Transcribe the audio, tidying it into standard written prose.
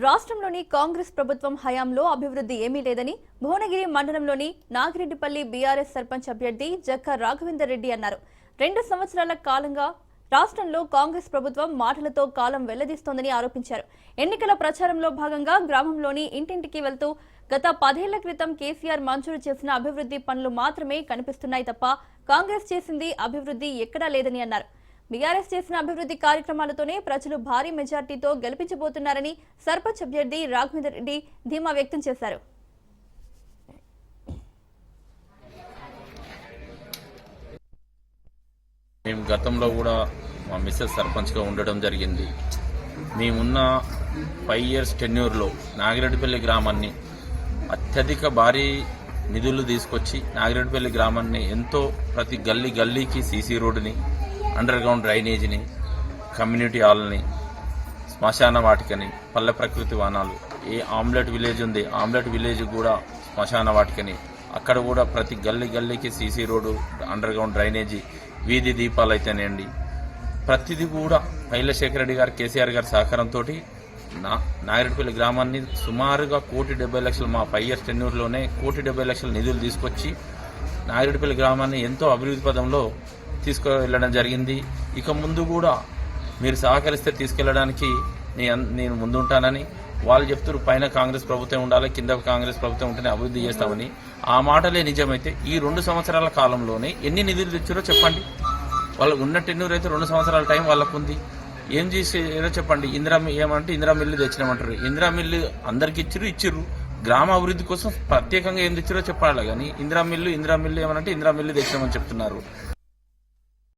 రాష్ట్రంలోని కాంగ్రెస్ ప్రభుత్వం హయాంలో అభివృద్ధి ఏమీ లేదని భువనగిరి మండలంలోని నాగిరెడ్డిపల్లి బీఆర్ఎస్ సర్పంచ్ అభ్యర్థి జక్క రాఘవేందర్ రెడ్డి అన్నారు. 2 సంవత్సరాల కాలంగా రాష్ట్రంలో కాంగ్రెస్ ప్రభుత్వం మాటలతో కాలం వెల్లదీస్తోందని ఆరోపించారు. ఎన్నికల ప్రచారంలో భాగంగా గ్రామంలోని ఇంటింటికి వెళ్తూ గత 10 ఏళ్ల క్రితం కేసీఆర్ మంజూరు చేసిన అభివృద్ధి పనులు మాత్రమే కనిపిస్తున్నాయి తప్ప కాంగ్రెస్ చేసింది అభివృద్ధి ఎక్కడా లేదని అన్నారు. బీఆర్ఎస్ చేసిన అభివృద్ధి కార్యక్రమాలతోనే ప్రజలు భారీ మెజార్టీతో గెలిపించబోతున్నారని సర్పంచ్ అభ్యర్థి రాఘవేందర్ రెడ్డి ధీమా వ్యక్తం చేశారు. మేము గతంలో కూడా మా మిస్సెస్ సర్పంచ్గా ఉండడం జరిగింది. మేమున్న 5 ఇయర్స్ టెన్యూర్లో నాగిరెడ్డిపల్లి గ్రామాన్ని అత్యధిక భారీ నిధులు తీసుకొచ్చి నాగిరెడ్డిపల్లి గ్రామాన్ని ఎంతో ప్రతి గల్లీకి సీసీ రోడ్డుని, అండర్ గ్రౌండ్ డ్రైనేజీని, కమ్యూనిటీ హాల్ని, శ్మశాన వాటికని, పల్లె ప్రకృతి వనాలు, ఏ ఆమ్లెట్ విలేజ్ ఉంది ఆమ్లెట్ విలేజ్ కూడా శ్మశాన వాటికని, అక్కడ కూడా ప్రతి గల్లీకి CC road, under ground drainage, వీధి దీపాలు అయితేనేండి ప్రతిదీ కూడా పైలశేఖర రెడ్డి గారు కేసీఆర్ గారి సహకారంతో నాగిరెడ్డిపల్లి గ్రామాన్ని సుమారుగా 1,70,00,000 మా 5 ఇయర్స్ టెన్యూర్లోనే 1,70,00,000 నిధులు తీసుకొచ్చి నాగిరెడ్డిపల్లి గ్రామాన్ని ఎంతో అభివృద్ధి పదంలో తీసుకువెళ్ళడం జరిగింది. ఇక ముందు కూడా మీరు సహకరిస్తే తీసుకెళ్లడానికి నేను ముందుంటానని వాళ్ళు చెప్తారు. పైన కాంగ్రెస్ ప్రభుత్వం ఉండాలి, కింద కాంగ్రెస్ ప్రభుత్వం ఉంటేనే అభివృద్ధి చేస్తామని. ఆ మాటలే నిజమైతే ఈ 2 సంవత్సరాల కాలంలోనే ఎన్ని నిధులు తెచ్చారో చెప్పండి. వాళ్ళకు ఉన్న టెన్యూర్ అయితే 2 సంవత్సరాల టైం వాళ్ళకు ఉంది. ఏం చేసేదో చెప్పండి. ఏమంటే ఇందిరా మిల్లు తెచ్చినామంటారు. ఇందిరా మిల్లు అందరికి ఇచ్చిర్రు. గ్రామ అభివృద్ధి కోసం ప్రత్యేకంగా ఏం తెచ్చారో చెప్పాలి. కానీ ఇందిరా మిల్లు ఏమనంటే ఇందిరా మిల్లు తెచ్చినామని చెప్తున్నారు.